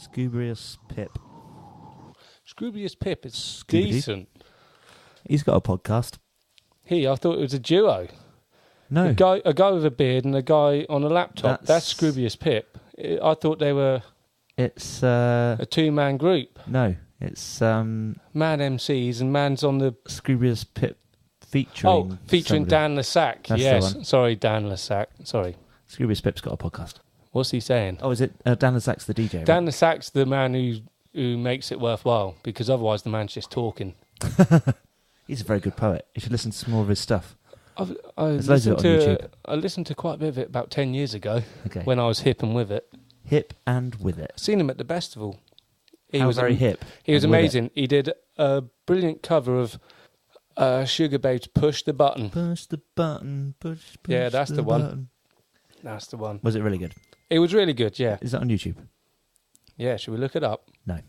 Scoobius Pip. Scoobius Pip is Scooby-Doo. decent. He's got a podcast. I thought it was a duo. No. A guy with a beard and a guy on a laptop. That's Scoobius Pip. I thought they were It's... a two-man group. No. It's... Man MCs and man's on the... Scoobius Pip featuring... featuring somebody. Dan Lassac. That's the Yes. one. Sorry, Dan Lassac. Sorry. Scoobius Pip's got a podcast. What's he saying? Oh, is it Dan Lassac's the DJ? Dan Lassac's the man who makes it worthwhile, because otherwise the man's just talking. Right? He's a very good poet. You should listen to some more of his stuff. I There's loads of it on YouTube. I listened to quite a bit of it about 10 years ago Okay. when I was hip and with it. Hip and with it. Seen him at the festival. How very hip. He was and with amazing. He did a brilliant cover of Sugar Babe's Push the Button. Push the button, push Yeah, that's the one. button. That's the one. Was it really good? It was really good, yeah. Is that on YouTube? Yeah, should we look it up? No.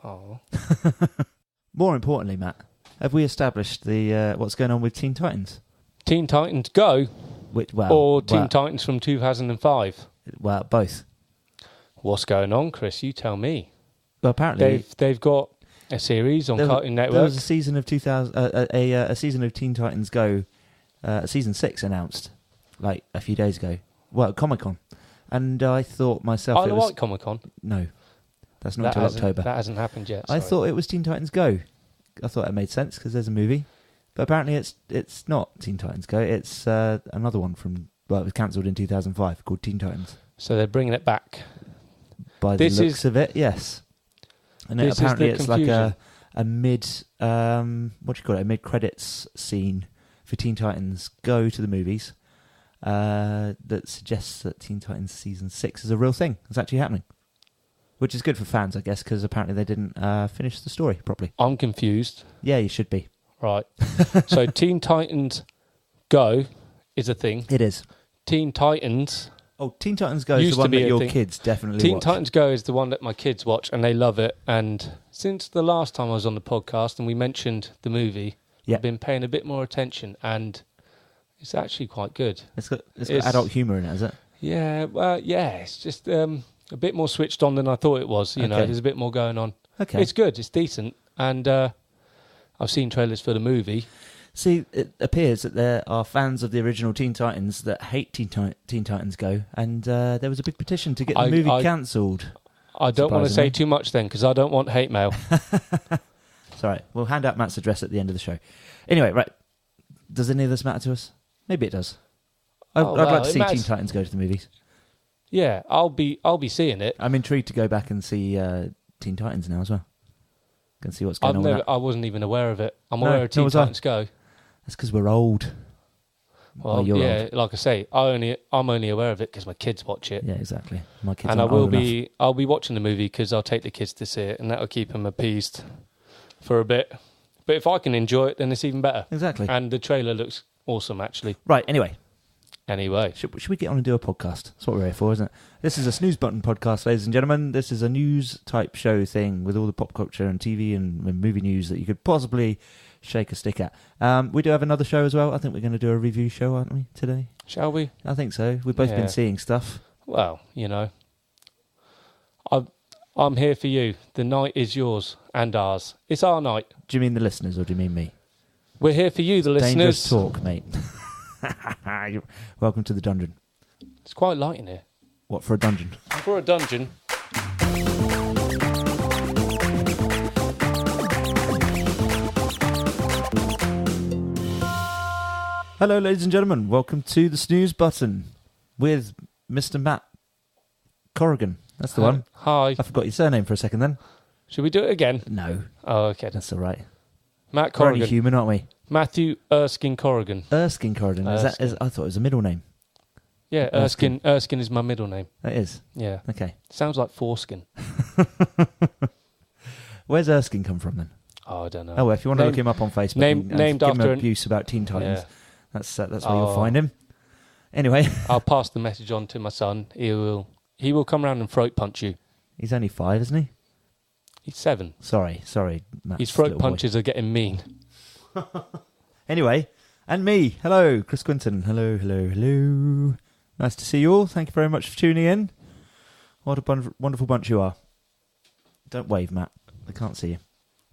Oh. More importantly, Matt, have we established the what's going on with Teen Titans? Teen Titans Go or Teen Titans from 2005? Well, both. What's going on, Chris? You tell me. Well, apparently They've got a series on Cartoon Network. There was a season of 2000, a season of Teen Titans Go, season 6 announced like a few days ago. Well, at Comic-Con, and I thought myself, Isle of Wight Comic-Con. No, that's not until October. That hasn't happened yet. I thought it was Teen Titans Go. I thought that made sense because there's a movie, but apparently it's not Teen Titans Go. It's another one from it was cancelled in 2005 called Teen Titans. So they're bringing it back. By the looks of it, yes. And apparently it's confusion. like a mid what do you call it? A mid credits scene for Teen Titans Go to the movies that suggests that Teen Titans season 6 is a real thing. It's actually happening. Which is good for fans, I guess, because apparently they didn't finish the story properly. I'm confused. Yeah, you should be. Right. So Teen Titans Go is a thing. It is. Teen Titans... Oh, Teen Titans Go is the one that your kids definitely Teen watch. Titans Go is the one that my kids watch, and they love it. And since the last time I was on the podcast and we mentioned the movie, I've been paying a bit more attention, and it's actually quite good. It's got adult humour in it, has it? Yeah, well, yeah. It's just a bit more switched on than I thought it was. You know, there's a bit more going on. Okay. It's good. It's decent. And I've seen trailers for the movie. See, it appears that there are fans of the original Teen Titans that hate Teen Titans Go, and there was a big petition to get the movie cancelled. I don't want to say too much then, because I don't want hate mail. It's all right. We'll hand out Matt's address at the end of the show. Anyway, right. Does any of this matter to us? Maybe it does. I'd like to see Teen Titans Go to the movies. Yeah, I'll be seeing it. I'm intrigued to go back and see Teen Titans now as well. Can see what's going on with that. I wasn't even aware of it. I'm aware of Teen Titans Go. That's because we're old. Well, yeah, old. Like I say, I'm only aware of it because my kids watch it. Yeah, exactly. My kids and I'll be watching the movie because I'll take the kids to see it, and that'll keep them appeased for a bit. But if I can enjoy it, then it's even better. Exactly. And the trailer looks awesome, actually. Right. Anyway, should we get on and do a podcast? That's what we're here for, isn't it? This is a SNEWS Button podcast, ladies and gentlemen. This is a news type show thing with all the pop culture and TV and movie news that you could possibly shake a stick at. We do have another show as well. I think we're going to do a review show, aren't we, today? Shall we? I think so. We've both been seeing stuff. Well, you know, I'm here for you. The night is yours and ours. It's our night. Do you mean the listeners or do you mean me? We're here for you, the listeners. Dangerous talk, mate. Welcome to the dungeon. It's quite light in here. What, for a dungeon? For a dungeon. Hello, ladies and gentlemen. Welcome to the SNEWS Button with Mr. Matt Corrigan. That's the one. Hi. I forgot your surname for a second then. Should we do it again? No. Oh, okay. That's all right. Matt Corrigan. We're only human, aren't we? Matthew Erskine Corrigan. Erskine Corrigan. I thought it was a middle name. Yeah, Erskine is my middle name. That is? Yeah. Okay. Sounds like foreskin. Where's Erskine come from then? Oh, I don't know. Oh, well, if you want to look him up on Facebook and named give after him abuse about Teen Titans, that's where Oh. you'll find him. Anyway. I'll pass the message on to my son. He will come round and throat punch you. He's only 5, isn't he? He's 7. Sorry, Matt. His throat punches are getting mean. Anyway, and me. Hello, Chris Quinton. Hello. Nice to see you all. Thank you very much for tuning in. What a wonderful bunch you are. Don't wave, Matt. They can't see you.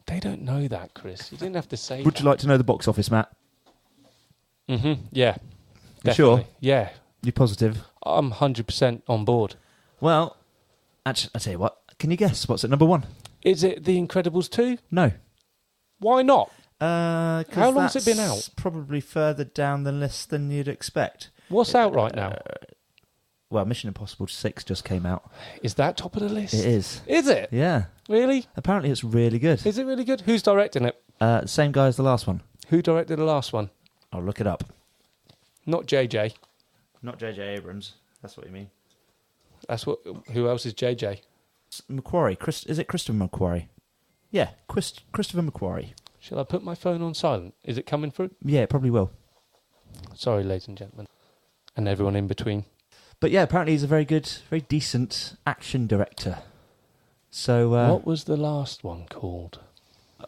They don't know that, Chris. You didn't have to say Would you like to know the box office, Matt? Mm-hmm. Yeah. You sure? Yeah. You positive? I'm 100% on board. Well, actually, I'll tell you what. Can you guess what's at number 1? Is it The Incredibles 2? No. Why not? How long's it been out? Probably further down the list than you'd expect. What's out right now? Well, Mission Impossible 6 just came out. Is that top of the list? It is. Is it? Yeah. Really? Apparently it's really good. Is it really good? Who's directing it? Same guy as the last one. Who directed the last one? I'll look it up. Not JJ. Not J.J. Abrams. That's what you mean. That's what. Who else is JJ? Macquarie. Is it Christopher Macquarie? Yeah, Christopher Macquarie. Shall I put my phone on silent? Is it coming through? Yeah, it probably will. Sorry, ladies and gentlemen. And everyone in between. But yeah, apparently he's a very good, very decent action director. So what was the last one called?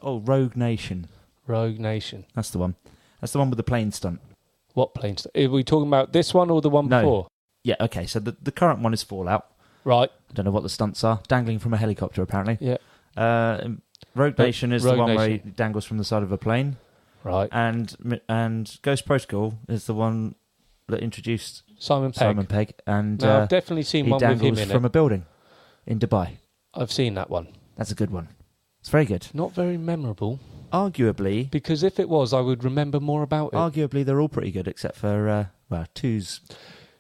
Oh, Rogue Nation. Rogue Nation. That's the one. That's the one with the plane stunt. What plane stunt? Are we talking about this one or the one before? Yeah, okay. So the current one is Fallout. Right. I don't know what the stunts are. Dangling from a helicopter, apparently. Yeah. Rogue Nation is Rogue the one Nation. where he dangles from the side of a plane. Right. And Ghost Protocol is the one that introduced Simon Pegg. And now, I've definitely seen one with him dangles in from it. a building in Dubai. I've seen that one. That's a good one. It's very good. Not very memorable. Arguably, because if it was, I would remember more about it. Arguably, they're all pretty good, except for 2's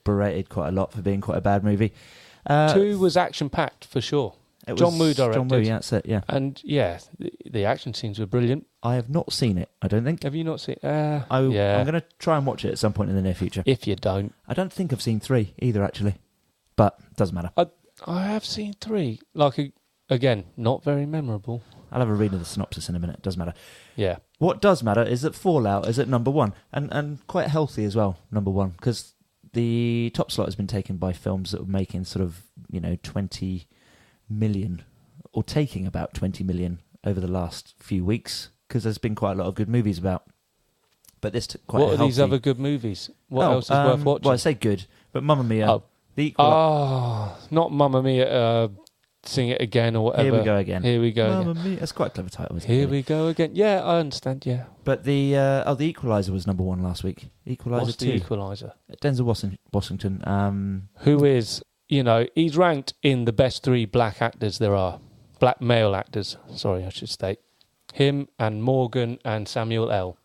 berated quite a lot for being quite a bad movie. 2 was action-packed, for sure. John Woo directed. John Woo, yeah, that's it, yeah. And, yeah, the action scenes were brilliant. I have not seen it, I don't think. Have you not seen I'm going to try and watch it at some point in the near future. If you don't. I don't think I've seen 3 either, actually. But it doesn't matter. I have seen 3. Again, not very memorable. I'll have a read of the synopsis in a minute. It doesn't matter. Yeah. What does matter is that Fallout is at number 1. And quite healthy as well, number 1. Because the top slot has been taken by films that were making sort of, 20 million, or taking about 20 million over the last few weeks, because there's been quite a lot of good movies about. But this took quite. What are these other good movies? What else is worth watching? Well, I say good, but Mamma Mia. Not Mamma Mia. Sing It Again or whatever. Here we go again. Here we go Mamma again. Mia. That's quite a clever title, isn't it? Here we go again. Yeah, I understand. Yeah. But the Equalizer was number 1 last week. Equalizer What's 2. the Equalizer? Denzel Washington. Who is, he's ranked in the best 3 black actors there are. Black male actors, sorry, I should state. Him and Morgan and Samuel L.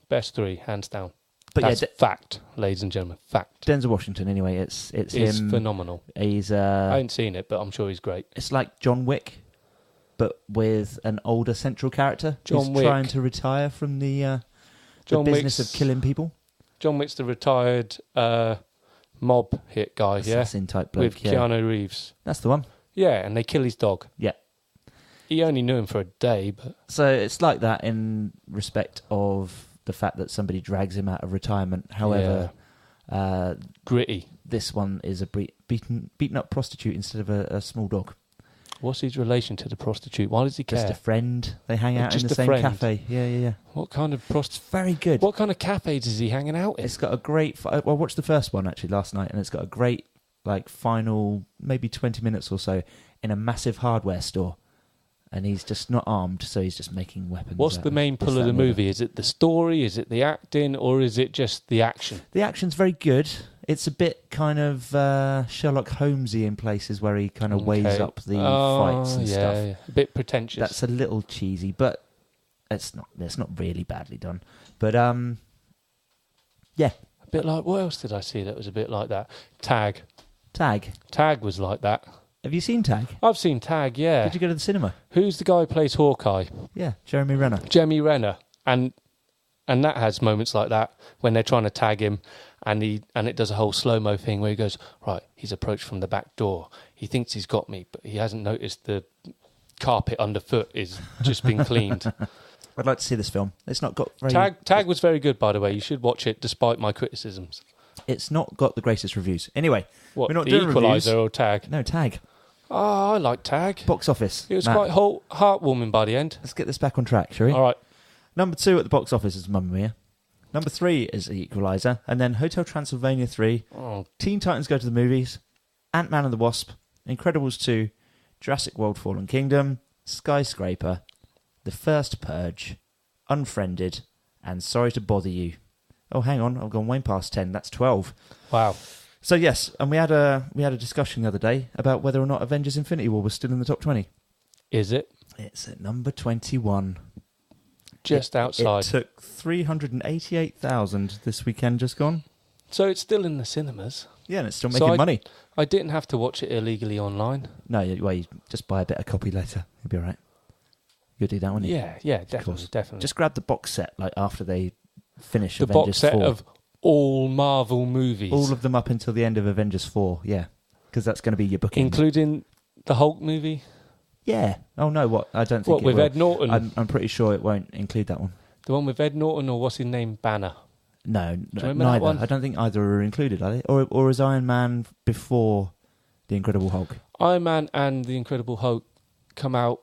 Best 3, hands down. But that's fact, ladies and gentlemen, fact. Denzel Washington, anyway, it's him. He's phenomenal. He's I haven't seen it, but I'm sure he's great. It's like John Wick, but with an older central character who's trying to retire from the business of killing people. John Wick's the retired mob hit guy, Assassin type bloke, with Keanu Reeves. That's the one. Yeah, and they kill his dog. Yeah. He only knew him for a day, but... So it's like that in respect of the fact that somebody drags him out of retirement. However, gritty. This one is a beaten up prostitute instead of a small dog. What's his relation to the prostitute? Why does he care? Just a friend. They hang out in the same cafe. Yeah. What kind of prostitute? Very good. What kind of cafes is he hanging out in? It's got a great... I watched the first one actually last night, and it's got a great final maybe 20 minutes or so in a massive hardware store. And he's just not armed, so he's just making weapons. What's the main pull of the movie? Is it the story? Is it the acting? Or is it just the action? The action's very good. It's a bit kind of Sherlock Holmesy in places where he kind of weighs up the fights and stuff. Yeah. A bit pretentious. That's a little cheesy, but it's not really badly done. But yeah. A bit like, what else did I see that was a bit like that? Tag was like that. Have you seen Tag? I've seen Tag, yeah. Did you go to the cinema? Who's the guy who plays Hawkeye? Yeah, Jeremy Renner. And that has moments like that when they're trying to tag him, and it does a whole slow-mo thing where he goes, right, he's approached from the back door. He thinks he's got me, but he hasn't noticed the carpet underfoot is just been cleaned. I'd like to see this film. It's not got very... Tag was very good, by the way. You should watch it despite my criticisms. It's not got the greatest reviews. Anyway, what, we're not the doing Equalizer reviews. Or Tag? No, Tag. Oh, I like Tag. Box office. It was quite heartwarming by the end. Let's get this back on track, shall we? All right. Number 2 at the box office is Mamma Mia. Number 3 is The Equalizer. And then Hotel Transylvania 3. Teen Titans Go to the Movies. Ant-Man and the Wasp. Incredibles 2. Jurassic World Fallen Kingdom, Skyscraper, The First Purge, Unfriended, and Sorry to Bother You. Oh, hang on, I've gone way past 10. That's 12. Wow. So yes, and we had a discussion the other day about whether or not Avengers Infinity War was still in the top 20. Is it? It's at number 21. Just outside. It took 388,000 this weekend just gone. So it's still in the cinemas. Yeah, and it's still making money. I didn't have to watch it illegally online. No, you just buy a better copy later. You'll be all right. You'll do that, won't you? Yeah, definitely. Just grab the box set like after they finish the Avengers box set 4. of all Marvel movies. All of them up until the end of Avengers 4, yeah. Because that's going to be your booking. Including the Hulk movie? Yeah. Oh, no, what? I don't think What, it with will. Ed Norton? I'm pretty sure it won't include that one. The one with Ed Norton, or what's his name? Banner? No, remember neither. that one? I don't think either are included, are they? Or is Iron Man before The Incredible Hulk? Iron Man and The Incredible Hulk come out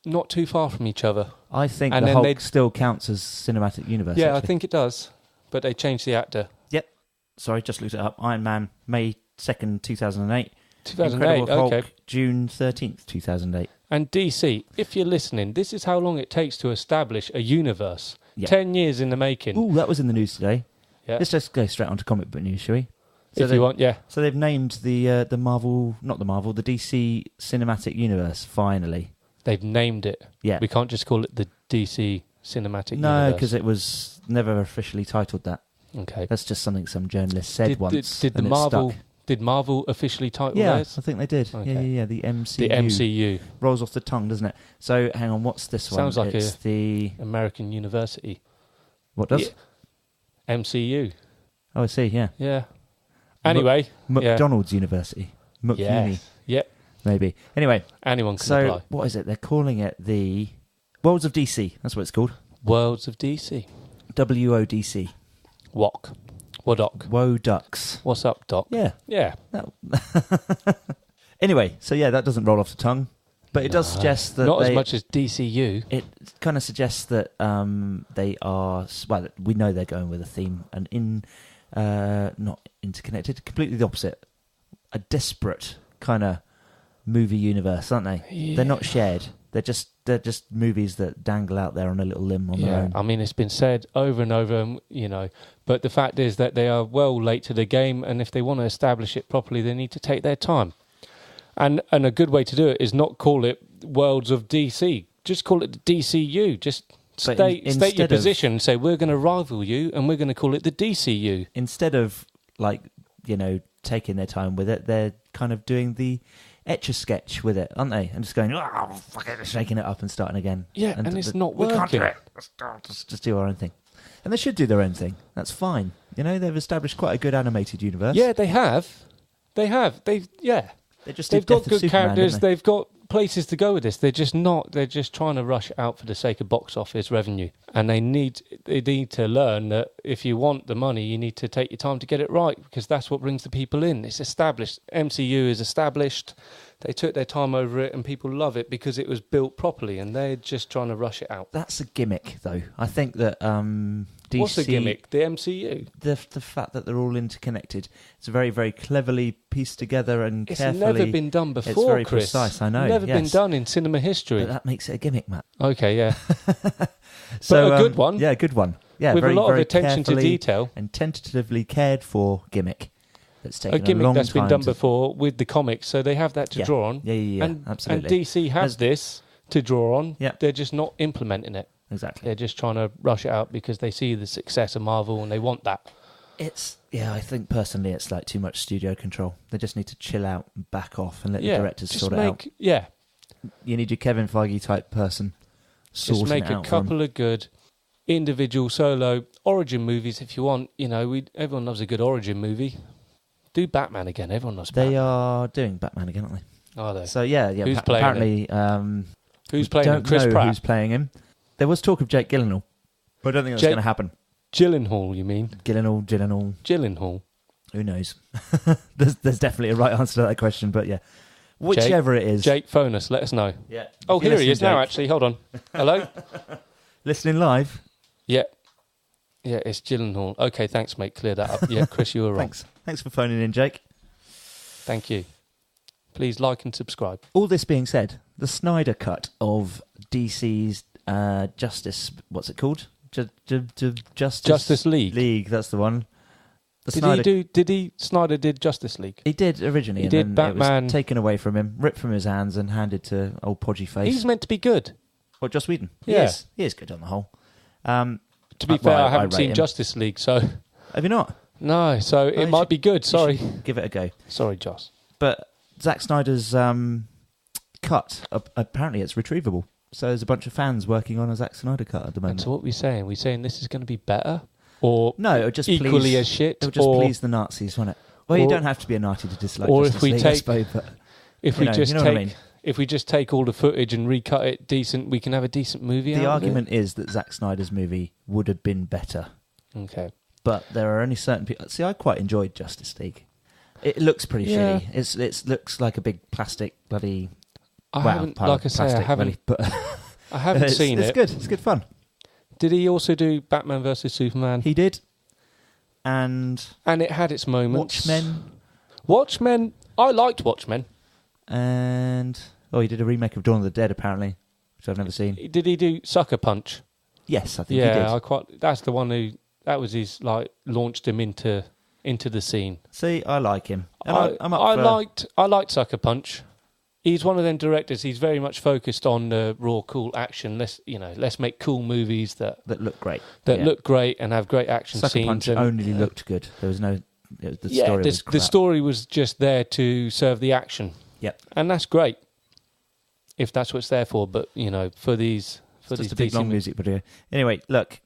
not too far from each other. I think And the then Hulk still counts as cinematic universe. Yeah, actually. I think it does. But they changed the actor. Yep. Sorry, just looked it up. Iron Man, May 2nd, 2008. 2008, Incredible okay. Hulk, June 13th, 2008. And DC, if you're listening, this is how long it takes to establish a universe. Yeah. 10 years in the making. Ooh, that was in the news today. Yeah. Let's just go straight on to comic book news, shall we? If you want, yeah. So they've named the Marvel, not the Marvel, the DC Cinematic Universe, finally. They've named it. Yeah. We can't just call it the DC Cinematic Universe. No, because it was never officially titled that. Okay. That's just something some journalist said once. Did and it stuck. Did Marvel officially title Yeah, theirs? I think they did. Okay. Yeah, the MCU. The MCU. Rolls off the tongue, doesn't it? So, hang on, what's this one? Sounds like it's the... American University. What does? Yeah. MCU. Oh, I see, yeah. Yeah. Anyway. McDonald's University. McUni. Yes. Yep. Maybe. Anyway. Anyone can so, apply. What is it? They're calling it the Worlds of DC. That's what it's called. Worlds of DC. WODC. WOC. Wodoc. Woe Ducks. What's up, Doc? Yeah. Yeah. Anyway, so yeah, that doesn't roll off the tongue. But it does suggest that not as much as DCU. It kind of suggests that they are... Well, we know they're going with a theme. And not interconnected, completely the opposite. A disparate kind of movie universe, aren't they? Yeah. They're not shared. They're just movies that dangle out there on a little limb on their own. I mean, it's been said over and over, but the fact is that they are well late to the game, and if they want to establish it properly, they need to take their time. And a good way to do it is not call it Worlds of DC. Just call it the DCU. Just state your position. Say, we're going to rival you, and we're going to call it the DCU. Instead of, taking their time with it, they're kind of doing the Etch-a-Sketch with it, aren't they? And just going, oh, fuck it, shaking it up and starting again. Yeah, and it's not working. We can't do it. Let's just do our own thing. And they should do their own thing. That's fine. They've established quite a good animated universe. Yeah, they have. They've got good characters. They've got places to go with this. They're just not. They're just trying to rush it out for the sake of box office revenue. And they need to learn that if you want the money, you need to take your time to get it right, because that's what brings the people in. It's established. MCU is established. They took their time over it, and people love it because it was built properly, and they're just trying to rush it out. That's a gimmick, though. I think that DC... What's the gimmick? The MCU? The fact that they're all interconnected. It's very, very cleverly pieced together and it's carefully... It's never been done before, It's very Chris. precise, I know. Never been done in cinema history. But that makes it a gimmick, Matt. Okay, yeah. So, but a good one. Yeah, a good one. Yeah, with very, a lot very of attention to detail. And tentatively cared for gimmick. That's taken a gimmick a long that's been time done before with the comics, so they have that to draw on. Yeah, and, absolutely. And DC has this to draw on. Yeah. They're just not implementing it. Exactly. They're just trying to rush it out because they see the success of Marvel and they want that. I think personally it's like too much studio control. They just need to chill out and back off and let the directors sort it out. Yeah. You need your Kevin Feige type person sorting just make it out a couple of good individual solo origin movies if you want. Everyone loves a good origin movie. Do Batman again. Everyone loves Batman. They are doing Batman again, aren't they? Are they? So yeah. Who's playing apparently, who's playing him? Chris Pratt. Pratt. Who's playing him? There was talk of Jake Gyllenhaal, but I don't think that's going to happen. Gyllenhaal, you mean? Gyllenhaal. Who knows? there's definitely a right answer to that question, but yeah, whichever it is. Jake, phone us. Let us know. Yeah. Oh, here he is now. Actually, hold on. Hello. Listening live. Yeah. Yeah, it's Gyllenhaal. Okay, thanks, mate. Clear that up. Yeah, Chris, you were wrong. Thanks for phoning in, Jake. Thank you. Please like and subscribe. All this being said, the Snyder cut of DC's Justice, what's it called? Justice League. League, that's the one. Snyder did Justice League? He did originally. He and did then Batman. It was taken away from him, ripped from his hands, and handed to old podgy face. He's meant to be good. What, Joss Whedon? Yeah. He is good on the whole. To be fair, I haven't seen him. Justice League, so... Have you not? No, so it might be good. Sorry. Give it a go. Sorry, Joss. But Zack Snyder's cut, apparently it's retrievable. So there's a bunch of fans working on a Zack Snyder cut at the moment. And so what are we saying? We're saying this is going to be better? Or no, it'll just equally as shit? It'll just please the Nazis, won't it? Well, you don't have to be a Nazi to dislike Justice League, I suppose, but if we just take all the footage and recut it decent, we can have a decent movie out of it. The argument is that Zack Snyder's movie would have been better. Okay. But there are only certain people... See, I quite enjoyed Justice League. It looks pretty shitty. It looks like a big plastic bloody... I haven't seen it. It's good. It's good fun. Did he also do Batman versus Superman? He did. And it had its moments. Watchmen. I liked Watchmen. And... Oh, he did a remake of Dawn of the Dead, apparently, which I've never seen. Did he do Sucker Punch? Yes, I think he did. Yeah, that's the one who... That was his, launched him into the scene. See, I like him. And I liked Sucker Punch. He's one of them directors. He's very much focused on raw, cool action. Let's make cool movies that look great. Look great and have great action Sucker scenes. Punch only looked good. There was no. The story was just there to serve the action. Yep, and that's great if that's what it's there for. But for these just a big long music video. Anyway, look,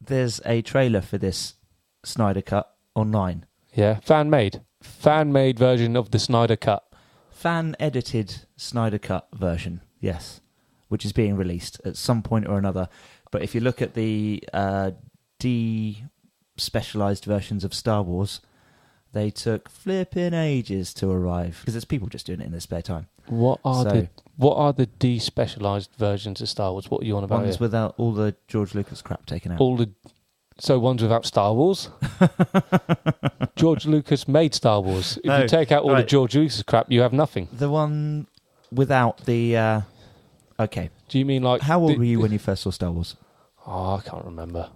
there's a trailer for this Snyder cut online. Yeah, fan made version of the Snyder cut. Fan-edited Snyder Cut version, yes, which is being released at some point or another. But if you look at the de-specialised versions of Star Wars, they took flipping ages to arrive because it's people just doing it in their spare time. What are the de-specialised versions of Star Wars? What are you on about? Ones without all the George Lucas crap taken out. So ones without Star Wars? George Lucas made Star Wars. If you take out all the George Lucas crap, you have nothing. The one without the... okay. Do you mean like... How old were you when you first saw Star Wars? Oh, I can't remember.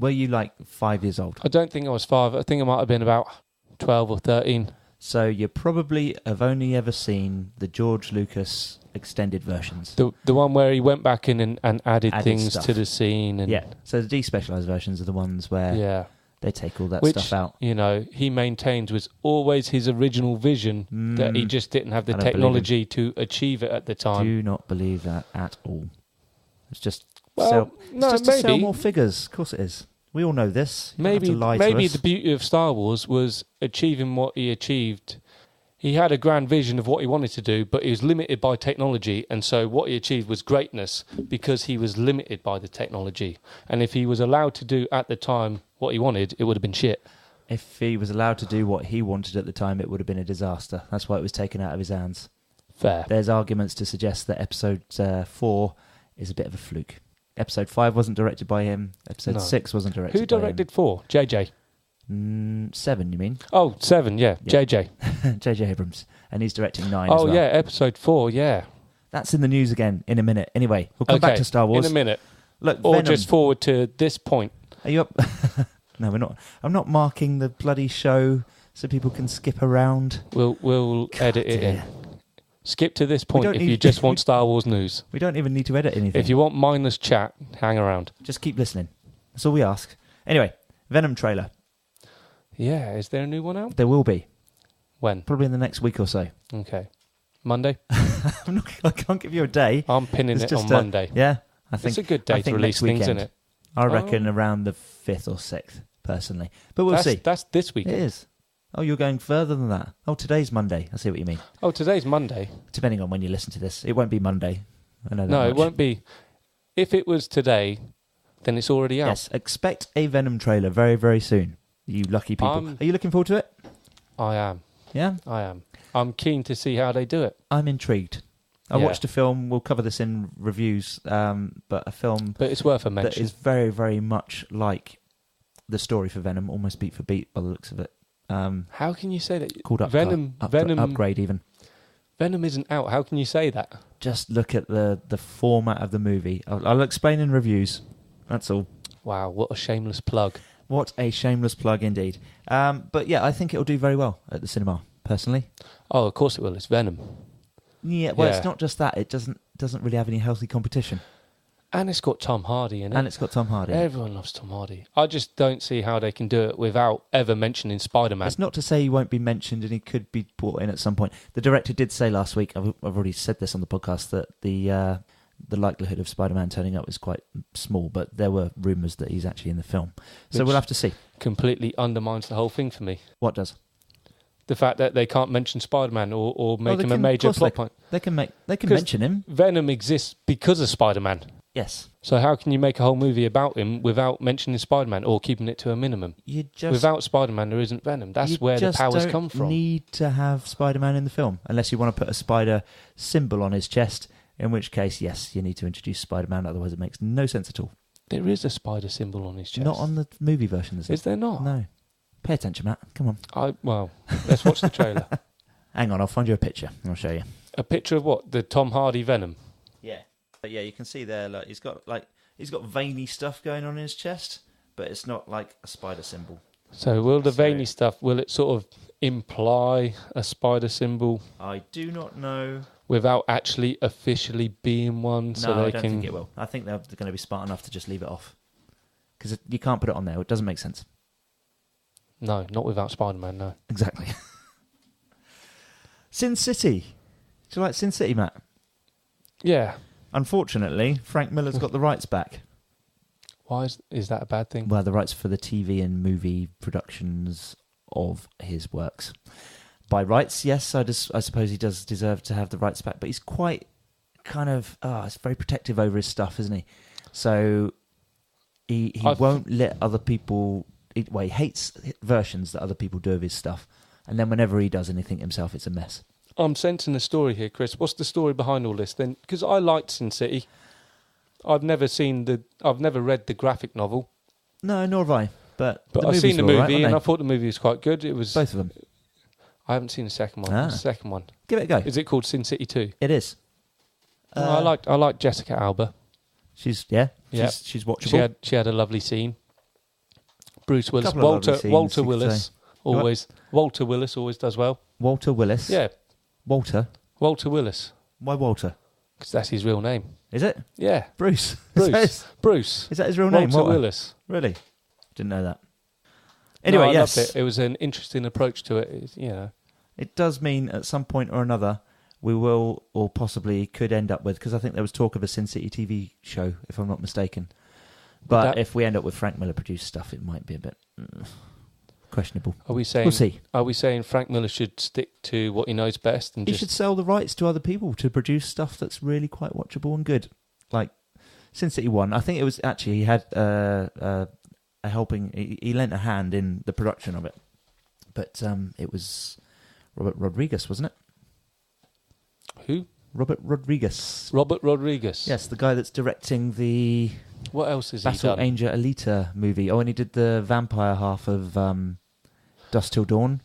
Were you 5 years old? I don't think I was 5. I think I might have been about 12 or 13. So you probably have only ever seen the George Lucas extended versions. The one where he went back in and added things stuff to the scene. And so the despecialised versions are the ones where they take all that stuff out. He maintains was always his original vision, that he just didn't have the technology to achieve it at the time. Do not believe that at all. It's just to sell more figures. Of course it is. We all know this. Maybe the beauty of Star Wars was achieving what he achieved. He had a grand vision of what he wanted to do, but he was limited by technology, and so what he achieved was greatness because he was limited by the technology. And if he was allowed to do at the time what he wanted, it would have been shit. If he was allowed to do what he wanted at the time, it would have been a disaster. That's why it was taken out of his hands. Fair. There's arguments to suggest that episode 4 is a bit of a fluke. Episode 5 wasn't directed by him. Episode 6 wasn't directed by him. Who directed 4? JJ? 7, you mean? Oh, 7, yeah. JJ. JJ Abrams. And he's directing 9 as well. Oh, yeah, episode 4, yeah. That's in the news again in a minute. Anyway, we'll come back to Star Wars. In a minute. Look, or Venom. Just forward to this point. Are you up? No, we're not. I'm not marking the bloody show so people can skip around. We'll edit it in. Skip to this point if you just want Star Wars news. We don't even need to edit anything. If you want mindless chat, hang around. Just keep listening. That's all we ask. Anyway, Venom trailer. Yeah, is there a new one out? There will be. When? Probably in the next week or so. Okay. Monday? I can't give you a day. I'm pinning it on Monday. Yeah, I think it's a good day to release things, isn't it? I reckon around the 5th or 6th, personally. But we'll see. That's this weekend. It is. Oh, you're going further than that. Oh, today's Monday. I see what you mean. Oh, today's Monday. Depending on when you listen to this. It won't be Monday. I know that No, much. it won't be. If it was today, then it's already out. Yes, expect a Venom trailer very, very soon. You lucky people. Are you looking forward to it? I am. Yeah? I am. I'm keen to see how they do it. I'm intrigued. I watched a film. We'll cover this in reviews, but a film... But it's worth a mention. That is very, very much like the story for Venom, almost beat for beat by the looks of it. How can you say that? Called Venom Upgrade, even. Venom isn't out. How can you say that? Just look at the format of the movie. I'll explain in reviews. That's all. Wow, what a shameless plug. What a shameless plug indeed. But yeah, I think it'll do very well at the cinema, personally. Oh, of course it will. It's Venom. Yeah, well, Yeah. It's not just that. It doesn't really have any healthy competition. And it's got Tom Hardy in it. And it's got Tom Hardy. Everyone loves Tom Hardy. I just don't see how they can do it without ever mentioning Spider-Man. It's not to say he won't be mentioned and he could be brought in at some point. The director did say last week, I've already said this on the podcast, that the likelihood of Spider-Man turning up is quite small, but there were rumours that he's actually in the film. So Which we'll have to see. completely undermines the whole thing for me. What does? The fact that they can't mention Spider-Man or make they him a can- major of course plot point. They can 'Cause mention him. Venom exists because of Spider-Man. Yes. So how can you make a whole movie about him without mentioning Spider-Man or keeping it to a minimum? You just Without Spider-Man, there isn't Venom. That's you where the just powers don't come from. Need to have Spider-Man in the film, unless you want to put a spider symbol on his chest. In which case, yes, you need to introduce Spider-Man. Otherwise, it makes no sense at all. There is a spider symbol on his chest. Not on the movie version, is Is there not? No. Pay attention, Matt. Come on. Well, let's watch the trailer. Hang on, I'll find you a picture. I'll show you. A picture of what? The Tom Hardy Venom. Yeah, but yeah, you can see there. Like, he's got veiny stuff going on in his chest, but it's not like a spider symbol. So will the So- veiny stuff, will it sort of imply a spider symbol I do not know. without actually officially being one? So No, they I don't can. think it will. I think they're going to be smart enough to just leave it off, because you can't put it on there. It doesn't make sense. No, not without Spider-Man. No. Exactly. Sin City. Do you like Sin City, Matt? Yeah. Unfortunately, Frank Miller's got the rights back. Why is that a bad thing? Well, the rights for the TV and movie productions of his works. By rights, yes, I suppose he does deserve to have the rights back, but he's quite kind of, he's very protective over his stuff, isn't he? So he won't let other people, he hates versions that other people do of his stuff. And then whenever he does anything himself, it's a mess. I'm sensing a story here, Chris. What's the story behind all this then? Because I liked Sin City. I've never read the graphic novel. No, nor have I. But I've seen the movies were all right, movie, weren't and they? I thought the movie was quite good. It was Both of them. I haven't seen the second one. Ah. What's the second one? Give it a go. Is it called Sin City 2? It is. I like Jessica Alba. She's watchable. She had a lovely scene. Bruce Willis, Couple of lovely scenes, Walter you could Willis say. Walter Willis always does well. Walter Willis. Yeah, Walter. Willis, Why Walter? because that's his real name. Is it? Yeah, Bruce. Bruce. Is that his real name? Walter Willis. Really? Didn't know that. Anyway, No, I yes. loved it. It was an interesting approach to it. It does mean at some point or another we will, or possibly could end up with, because I think there was talk of a Sin City TV show, if I'm not mistaken. But if we end up with Frank Miller produced stuff, it might be a bit questionable. We'll see. Are we saying Frank Miller should stick to what he knows best and He just should sell the rights to other people to produce stuff that's really quite watchable and good. Like Sin City 1, I think it was actually, he had a helping, he lent a hand in the production of it. But it was Robert Rodriguez, wasn't it? Who? Robert Rodriguez. Robert Rodriguez. Yes, the guy that's directing the What else has he Battle done? Angel Alita movie. Oh, and he did the vampire half of Dusk Till Dawn.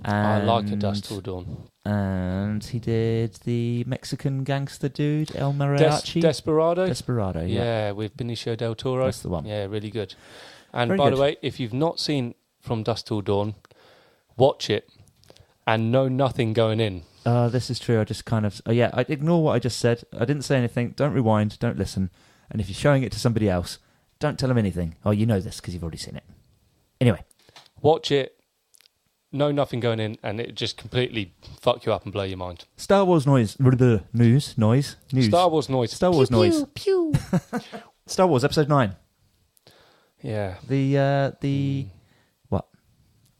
I like a And- Dust Till Dawn. And he did the Mexican gangster dude, El Mariachi. Desperado? Desperado, yeah. Yeah, with Benicio del Toro. That's the one. Yeah, really good. And Very by good. the way, if you've not seen From Dusk Till Dawn, watch it and know nothing going in. This is true. I just kind of... I ignore what I just said. I didn't say anything. Don't rewind. Don't listen. And if you're showing it to somebody else, don't tell them anything. Oh, you know this because you've already seen it. Anyway. Watch it, know nothing going in, and it just completely fuck you up and blow your mind. Star Wars noise. News. Star Wars noise. Star Wars Pew, noise. Pew, pew. Star Wars Episode 9. Yeah. The what?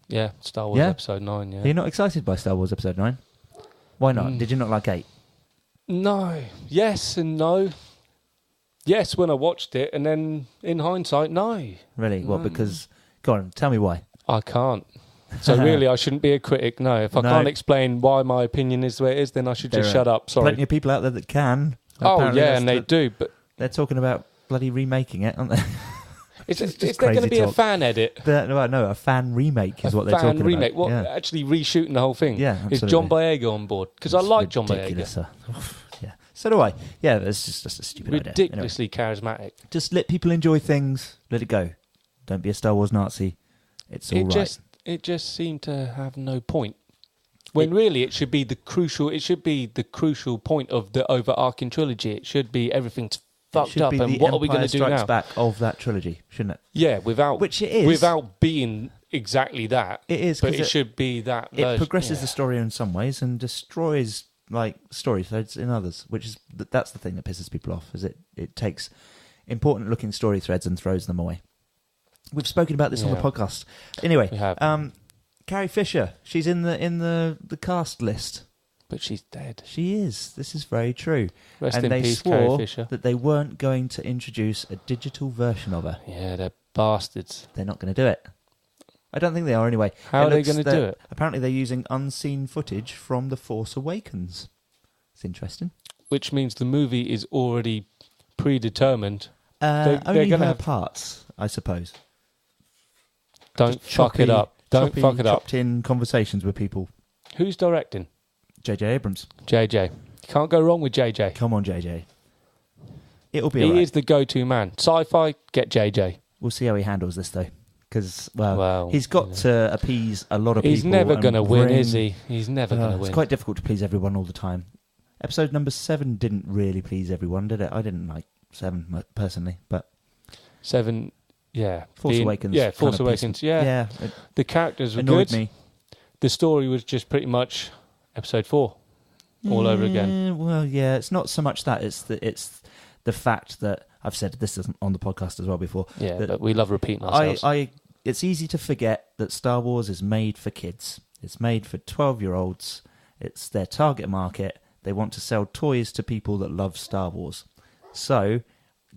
Yeah, Star Wars Yeah? Episode 9, yeah. Are you not excited by Star Wars Episode 9? Why not? Did you not like 8? No. Yes and no. Yes, when I watched it, and then in hindsight, no. Really? What? Because go on, tell me why. I can't. So really, I shouldn't be a critic. No, if I No. can't explain why my opinion is the way it is, then I should just There are shut up. Sorry. Plenty of people out there that can. Oh Apparently yeah, that's and they do. But they're talking about bloody remaking it, aren't they? Is Just there going to crazy be a talk. fan edit? No, a fan remake is what they're talking Fan remake. about. What? Yeah. Actually reshooting the whole thing? Yeah, Is absolutely. John Boyega on board? Because I It's like John ridiculous, Boyega. Yeah, so do I. Yeah, it's just a stupid idea. Anyway, Ridiculously charismatic. just let people enjoy things. Let it go. Don't be a Star Wars Nazi. It's all right. It just seemed to have no point. When really it should be the crucial. It should be the crucial point of the overarching trilogy. It should be everything's fucked up, and what are we going to do now? Empire Strikes Back of that trilogy, shouldn't it? Yeah, without Which it is. without being exactly that. It is, but 'cause it should be that. It version. progresses Yeah. the story in some ways and destroys like story threads in others, which is that's the thing that pisses people off. Is it takes important looking story threads and throws them away. We've spoken about this on the Yeah. podcast. Anyway, We have. Carrie Fisher, she's in the cast list. But she's dead. She is. This is very true. Rest and in they peace, Carrie swore Fisher. that they weren't going to introduce a digital version of her. Yeah, they're bastards. They're not going to do it. I don't think they are anyway. How are they looks going to do it? Apparently they're using unseen footage from The Force Awakens. It's interesting. Which means the movie is already predetermined. They're Only gonna her have- parts, I suppose. Don't Just fuck it up. Don't fuck it up. chopped in conversations with people. Who's directing? J.J. Abrams. JJ. Can't go wrong with JJ. Come on, J.J. It'll be He all right. is the go-to man. Sci-fi, get JJ. We'll see how he handles this, though. Because, Well, he's got to appease a lot of He's people. never and going to win, bring- is he? He's never going to win. It's quite difficult to please everyone all the time. Episode number 7 didn't really please everyone, did it? I didn't like 7 personally, but 7, yeah. Force Awakens. Yeah, Force kinda Awakens, pissed- yeah. it The characters were annoyed good. me. The story was just pretty much episode 4 all over again. Well, yeah, it's not so much that. It's the fact that I've said this on the podcast as well before. Yeah, that but we love repeating ourselves. It's easy to forget that Star Wars is made for kids. It's made for 12-year-olds. It's their target market. They want to sell toys to people that love Star Wars. So,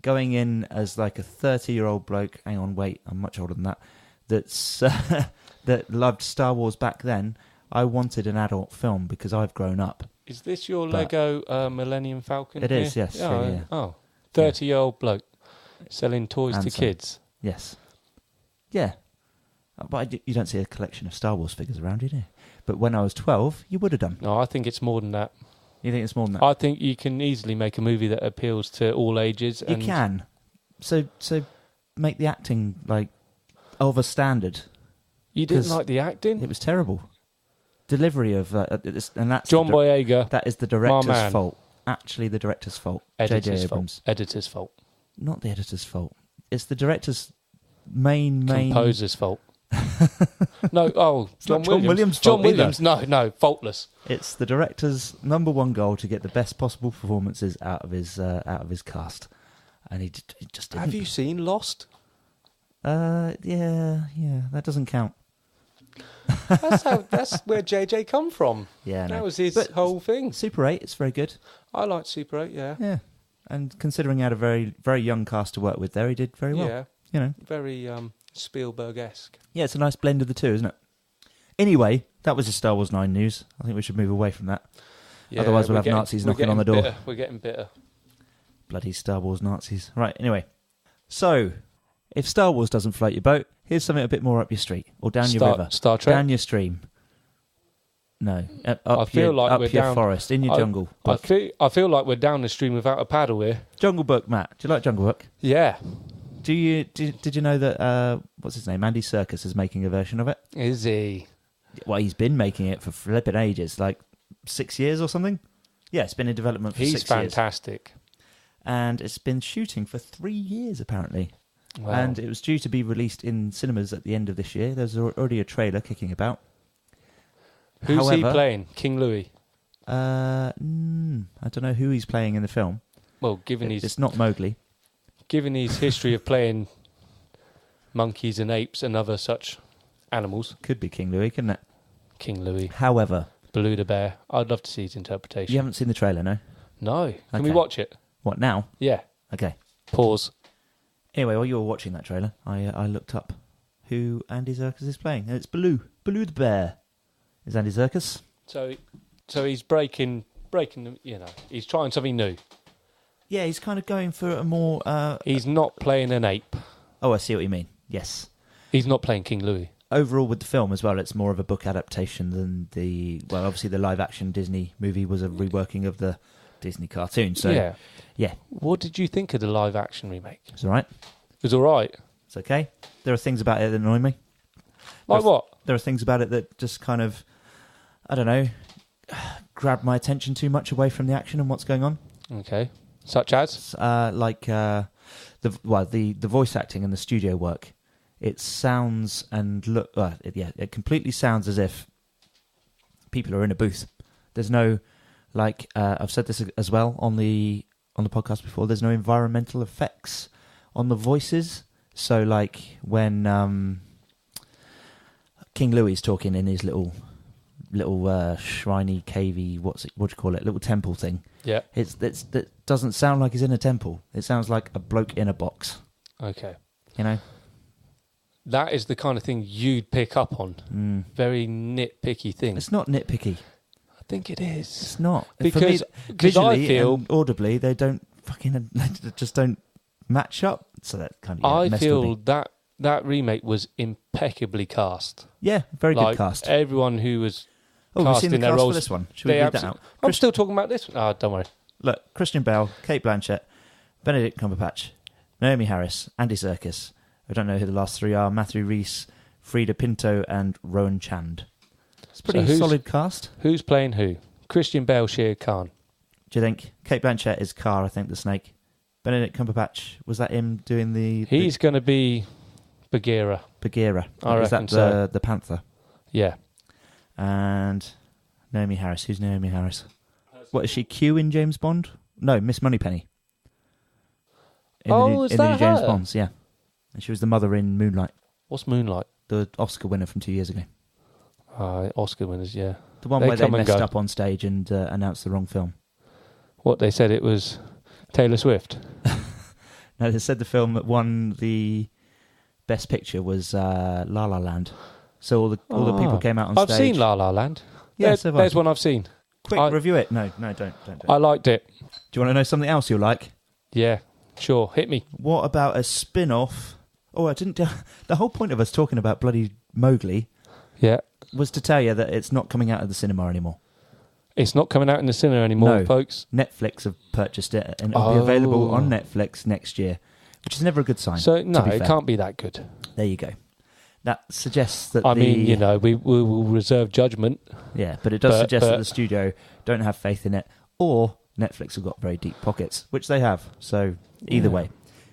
going in as like a 30-year-old bloke, hang on, wait, I'm much older than that, that's that loved Star Wars back then, I wanted an adult film because I've grown up. Is this your But- Lego Millennium Falcon? It is, yes, Oh, yeah. oh, 30-year-old bloke selling toys to Handsome. kids. Yes. Yeah. But you don't see a collection of Star Wars figures around, you do? But when I was 12, you would have done. No, I think it's more than that. You think it's more than that? I think you can easily make a movie that appeals to all ages. You And can. So make the acting like of a standard. You didn't 'Cause like the acting? It was terrible. Delivery of and that's John Boyega, that is the director's man. fault. Actually, the director's fault. J.J. editor's Abrams. fault. Editor's fault. Not the editor's fault. It's the director's main Composer's fault. No, oh, not John Williams' John fault either. Williams, no, faultless. It's the director's number one goal to get the best possible performances out of his cast, and he just didn't. Have you seen Lost? Yeah, that doesn't count. That's where JJ come from. Yeah, That no. was his But whole thing. Super 8, it's very good. I liked Super 8, yeah. Yeah, and considering he had a very very young cast to work with there, he did very well. Yeah, You know, very Spielberg-esque. yeah, it's a nice blend of the two, isn't it? Anyway, that was the Star Wars 9 news. I think we should move away from that. Yeah, Otherwise we'll we're have getting- Nazis we're knocking on getting the door. bitter. We're getting bitter. Bloody Star Wars Nazis. Right, anyway. So, if Star Wars doesn't float your boat, here's something a bit more up your street. Or down your river. Star Trek. Down your stream. No. Up I feel your, like up we're your down- forest, in your jungle I book. feel like we're down the stream without a paddle here. Jungle Book, Matt. Do you like Jungle Book? Yeah. Did you know that, what's his name? Andy Serkis is making a version of it? Is he? Well, he's been making it for flipping ages, like 6 years or something. Yeah, it's been in development for He's 6 years. fantastic. And it's been shooting for 3 years, apparently. Wow. And it was due to be released in cinemas at the end of this year. There's already a trailer kicking about. Who's he However, playing? King Louis. I don't know who he's playing in the film. Well, given his It's not Mowgli. history of playing monkeys and apes and other such animals, Could be King Louis, couldn't it? King Louis, However, Baloo the bear. I'd love to see his interpretation. you haven't seen the trailer, no? No. Can we Okay. watch it? What, now? Yeah. Okay. Pause. Anyway, while you were watching that trailer, I looked up who Andy Serkis is playing. And it's Baloo. Baloo the bear is Andy Serkis. So he's breaking. You know, he's trying something new. Yeah, he's kind of going for a more... He's not playing an ape. Oh, I see what you mean. Yes. He's not playing King Louis. Overall, with the film as well, it's more of a book adaptation than obviously the live-action Disney movie was a reworking of the Disney cartoon. So, yeah. What did you think of the live-action remake? It's all right. It was all right. It's okay. There are things about it that annoy me. Like what? There are things about it that just kind of, I don't know, grab my attention too much away from the action and what's going on. Okay. Such as? The voice acting and the studio work. It sounds and it completely sounds as if people are in a booth. There's no, I've said this as well on the podcast before. There's no environmental effects on the voices. So, when King Louis is talking in his little shriny, cavey, what do you call it? Little temple thing. Yeah. That doesn't sound like he's in a temple. It sounds like a bloke in a box. Okay. You know. That is the kind of thing you'd pick up on. Very nitpicky thing. It's not nitpicky. I think it is. It's not. Because visually I feel and audibly, they just don't match up. So that kind of I feel that remake was impeccably cast. Yeah, very good cast. Everyone who was we've cast seen in the their cast roles. for this one. Should we read that out? I'm still talking about this one. Don't worry. Look, Christian Bale, Kate Blanchett, Benedict Cumberbatch, Naomi Harris, Andy Serkis. I don't know who the last three are. Matthew Rhys, Frida Pinto, and Rowan Chand. It's a pretty solid cast. Who's playing who? Christian Bale, Shere Khan. Do you think? Kate Blanchett is Car, I think, the snake. Benedict Cumberbatch, was that him doing the... He's going to be Bagheera. Is that the Panther? Yeah. And Naomi Harris. Who's Naomi Harris? What, is she Q in James Bond? No, Miss Moneypenny. Is that the new James her? Bonds, yeah. And she was the mother in Moonlight. What's Moonlight? The Oscar winner from 2 years ago. Oscar winners, yeah. The one where they messed up on stage and announced the wrong film. What, they said it was Taylor Swift? No, they said the film that won the Best Picture was La La Land. So all the people came out on stage. I've seen La La Land. Yeah, there's one I've seen. Quick, review it. No, don't. I liked it. Do you want to know something else you'll like? Yeah, sure. Hit me. What about a spin-off? Oh, I didn't... The whole point of us talking about bloody Mowgli was to tell you that it's not coming out of the cinema anymore. It's not coming out in the cinema anymore, folks. Netflix have purchased it and it'll be available on Netflix next year, which is never a good sign. So, no, it can't be that good. There you go. That suggests that we will reserve judgment. Yeah, but it does suggest that the studio don't have faith in it, or Netflix have got very deep pockets, which they have. So, either way.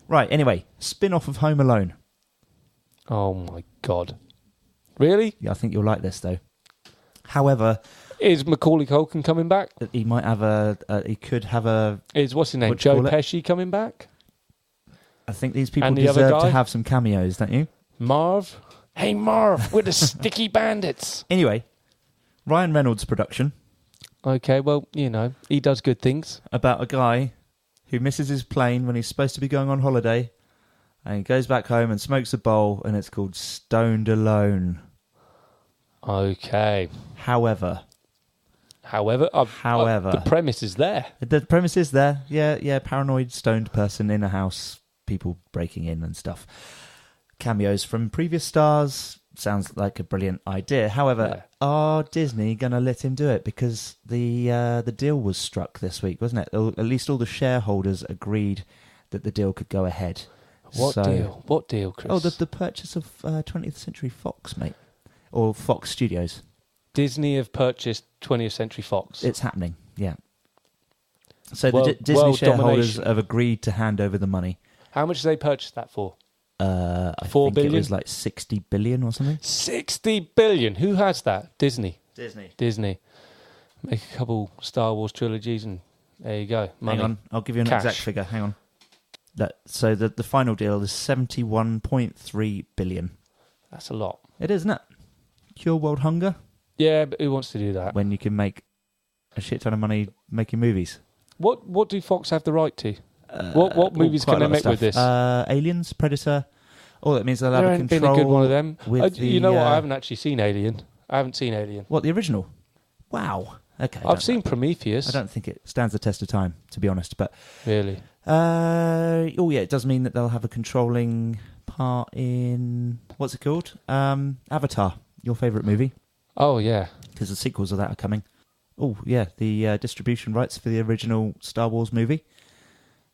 Right, anyway, spin-off of Home Alone. Oh, my God. Really? Yeah, I think you'll like this, though. However... Is Macaulay Culkin coming back? He might have he could have a... What's his name? Joe Pesci coming back? I think these people deserve to have some cameos, don't you? Marv? Hey, Marv, we're the Sticky Bandits. Anyway, Ryan Reynolds' production. Okay, well, he does good things. About a guy who misses his plane when he's supposed to be going on holiday, and he goes back home and smokes a bowl, and it's called Stoned Alone. Okay. However, the premise is there. The premise is there. Yeah, paranoid stoned person in a house, people breaking in and stuff. Cameos from previous stars. Sounds like a brilliant idea. However, are Disney going to let him do it? Because the deal was struck this week, wasn't it? At least all the shareholders agreed that the deal could go ahead. What deal? What deal, Chris? Oh, the purchase of 20th Century Fox, mate. Or Fox Studios. Disney have purchased 20th Century Fox. It's happening, yeah. So the Disney shareholders have agreed to hand over the money. How much did they purchase that for? I 4 think billion? It was like 60 billion or something. 60 billion? Who has that? Disney. Make a couple Star Wars trilogies and there you go. Money. Hang on, I'll give you an exact figure. Hang on. So the final deal is 71.3 billion. That's a lot. It is, isn't it? Cure world hunger? Yeah, but who wants to do that? When you can make a shit ton of money making movies. What do Fox have the right to? What movies can they make with this? Aliens, Predator. Oh, that means they'll have a control. Been a good one of them. You know what? I haven't actually seen Alien. I haven't seen Alien. What, the original? Wow. Okay. I've seen Prometheus. I don't think it stands the test of time, to be honest. But really? it does mean that they'll have a controlling part in what's it called? Avatar, your favourite movie, Oh, yeah. because the sequels of that are coming. Oh, yeah, the distribution rights for the original Star Wars movie,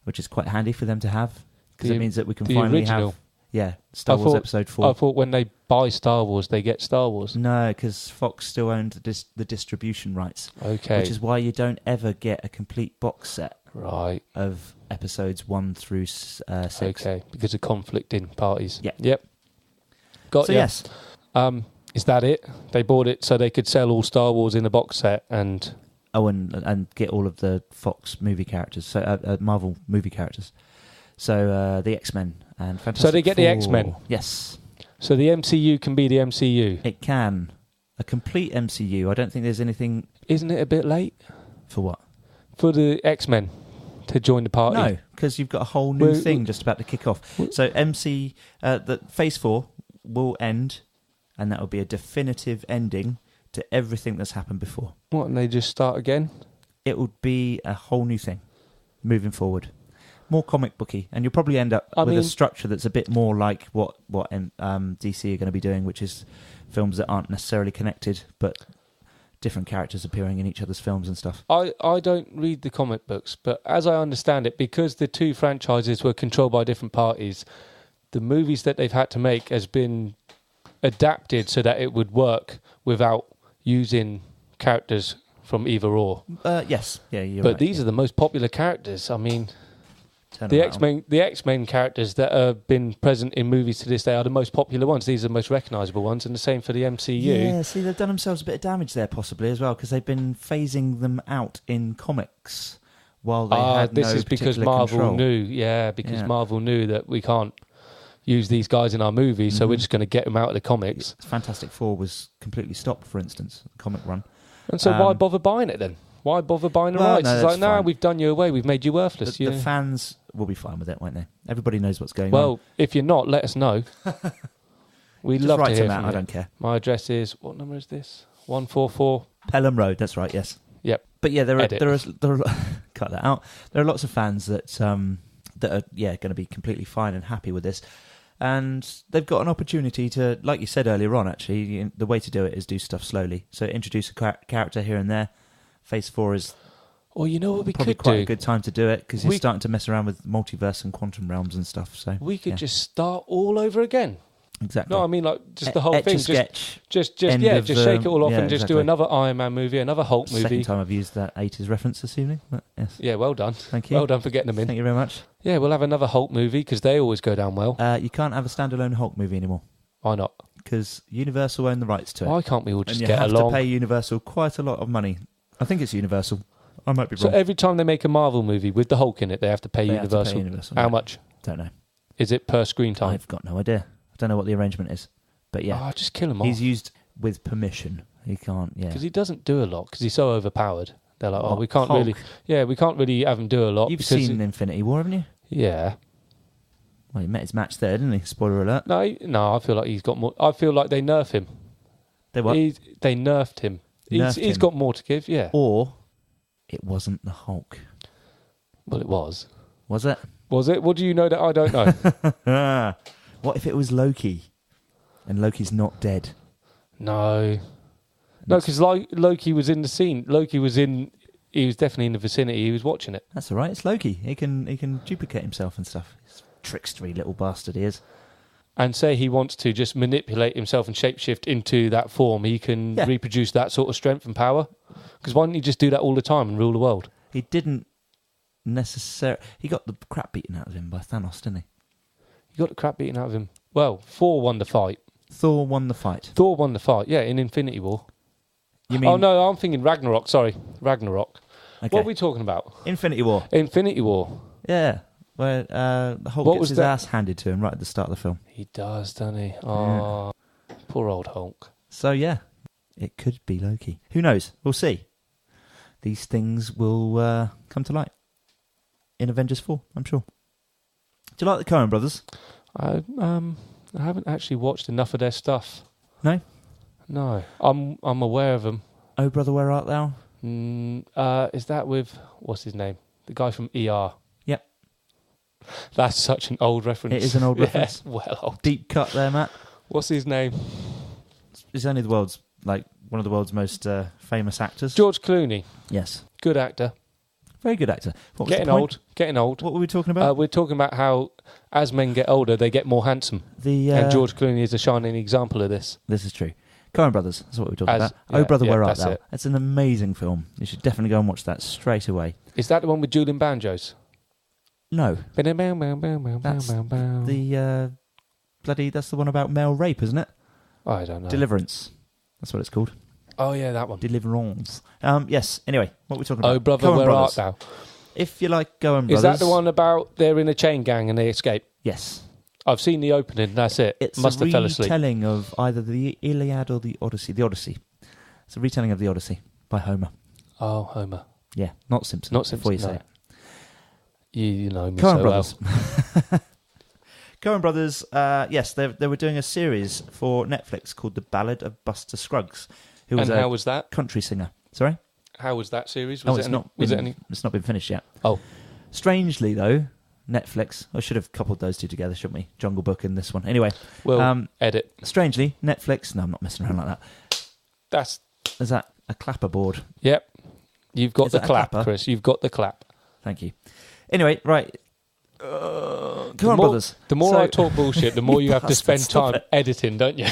which is quite handy for them to have, because it means that we can finally have Star Wars Episode 4. I thought when they buy Star Wars, they get Star Wars. No, because Fox still owned the distribution rights. Okay. Which is why you don't ever get a complete box set Right. of episodes 1 through 6. Okay, because of conflicting parties. Yeah. Yep. Got So ya. yes, Is that it? They bought it so they could sell all Star Wars in a box set and... oh, and get all of the Fox movie characters, so Marvel movie characters. So the X-Men and Fantastic So they get the Four. X-Men? Yes. So the MCU can be the MCU? It can. A complete MCU. I don't think there's anything... Isn't it a bit late? For what? For the X-Men to join the party? No, because you've got a whole new thing just about to kick off. So the Phase 4 will end, and that will be a definitive ending to everything that's happened before. What, and they just start again? It would be a whole new thing moving forward. More comic booky, and you'll probably end up with a structure that's a bit more like what DC are going to be doing, which is films that aren't necessarily connected, but different characters appearing in each other's films and stuff. I don't read the comic books, but as I understand it, because the two franchises were controlled by different parties, the movies that they've had to make has been adapted so that it would work without using characters from either or. Yes, yeah, you're but right. These are the most popular characters. I mean, the X-Men characters that have been present in movies to this day are the most popular ones. These are the most recognisable ones, and the same for the MCU. Yeah, see, they've done themselves a bit of damage there, possibly as well, because they've been phasing them out in comics while they had this no is because particular Marvel control. knew, Marvel knew that we can't use these guys in our movies, so we're just going to get them out of the comics. Fantastic Four was completely stopped, for instance, the comic run. And so why bother buying it then? Why bother buying the rights? It's like, no, we've done you away. We've made you worthless. The fans will be fine with it, won't they? Everybody knows what's going on. Well, if you're not, let us know. We'd love to hear from you. I don't care. My address is, what number is this? 144 Pelham Road. That's right. Yes. Yep. But yeah, there are cut that out. There are lots of fans that are going to be completely fine and happy with this. And they've got an opportunity to, like you said earlier on, actually, the way to do it is do stuff slowly. So introduce a character here and there. Phase 4 is you know what we probably could quite do? a good time to do it, because you're starting to mess around with multiverse and quantum realms and stuff. So we could just start all over again. Exactly. No, I mean, like, just the whole thing. Sketch. Just shake it all off and just do another Iron Man movie, another Hulk movie. Second time I've used that 80s reference this evening. But yes. Yeah, well done. Thank you. Well done for getting them in. Thank you very much. Yeah, we'll have another Hulk movie because they always go down well. You can't have a standalone Hulk movie anymore. Why not? Because Universal own the rights to it. Why can't we all just and get along? you have to pay Universal quite a lot of money. I think it's Universal. I might be wrong. So every time they make a Marvel movie with the Hulk in it, they have to pay Universal. How much? Don't know. Is it per screen time? I've got no idea. I don't know what the arrangement is. But yeah. Oh, just kill him off. He's used with permission. He can't, Because he doesn't do a lot, because he's so overpowered. They're like, we can't Hulk. we can't really have him do a lot. You've seen Infinity War, haven't you? Yeah. Well, he met his match there, didn't he? Spoiler alert. No, I feel like he's got more. I feel like they nerf him. They what? They nerfed him. He's got more to give, yeah. Or it wasn't the Hulk. Well, it was. Was it? Was it? What do you know that I don't know? What if it was Loki? And Loki's not dead? No, because Loki was in the scene. He was definitely in the vicinity. He was watching it. That's all right. It's Loki. He can duplicate himself and stuff. He's a trickstery little bastard he is. And say he wants to just manipulate himself and shapeshift into that form, he can reproduce that sort of strength and power. Because why didn't he just do that all the time and rule the world? He didn't necessarily. He got the crap beaten out of him by Thanos, didn't he? He got the crap beaten out of him. Well, Thor won the fight. Thor won the fight, yeah, in Infinity War. You mean? Oh, no, I'm thinking Ragnarok. Sorry, Ragnarok. Okay. What are we talking about? Infinity War. Yeah. Where the Hulk gets his ass handed to him right at the start of the film. He does, doesn't he? Oh, poor old Hulk. So, yeah, it could be Loki. Who knows? We'll see. These things will come to light in Avengers 4, I'm sure. Do you like the Coen brothers? I haven't actually watched enough of their stuff. No? No. I'm aware of them. Oh, brother, where art thou? Is that with, what's his name? The guy from ER. Yep. That's such an old reference. It is an old Yeah, reference. well old. Deep cut there, Matt. What's his name? He's only one of the world's most famous actors. George Clooney. Yes. Good actor. Very good actor. What was Getting the point? old. Getting old. What were we talking about? We're talking about how as men get older, they get more handsome. And George Clooney is a shining example of this. This is true. Coen Brothers, that's what we're talking about. Yeah, Oh Brother, Where Art that's Thou? it. It's an amazing film. You should definitely go and watch that straight away. Is that the one with Julian Banjos? No. That's That's the that's the one about male rape, isn't it? I don't know. Deliverance. That's what it's called. Oh, yeah, that one. Deliverance. Yes. Anyway, what are we talking about? Oh, Brother, Coen Where Brothers. Art Thou? If you like Coen Brothers. Is that the one about they're in a chain gang and they escape? Yes. I've seen the opening, that's it. It's Must a have fell asleep. retelling of either the Iliad or the Odyssey. The Odyssey. It's a retelling of the Odyssey by Homer. Oh, Homer. Yeah, not Simpson. Not Simpson, Before you say no. it. You know me Coen so Brothers. well. Coen Brothers, yes, they were doing a series for Netflix called The Ballad of Buster Scruggs, who was And a how was that? country singer. Sorry? How was that series? It's not been finished yet. Oh. Strangely, though, Netflix, I should have coupled those two together, shouldn't we? Jungle Book and this one. Anyway. Well, edit. Strangely, Netflix, no, I'm not messing around like that. Is that a clapperboard? Yep. You've got Is the that a clap, clapper? Chris. You've got the clap. Thank you. Anyway, right. Coen Brothers. The more I talk bullshit, the more you have to bastard, spend stop time it. editing, don't you?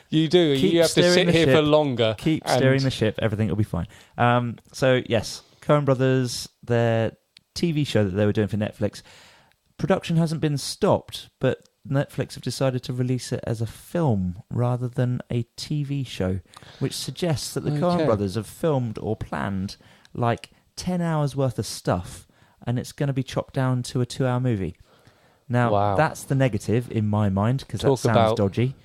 You do. Keep You have to steering sit the here ship. for longer. Keep and- steering the ship. Everything will be fine. So, yes, Coen Brothers, their TV show that they were doing for Netflix, production hasn't been stopped, but Netflix have decided to release it as a film rather than a TV show, which suggests that the Coen Okay. Brothers have filmed or planned like 10 hours worth of stuff, and it's going to be chopped down to a 2-hour movie. Now, Wow. that's the negative in my mind, because that Talk sounds about- dodgy.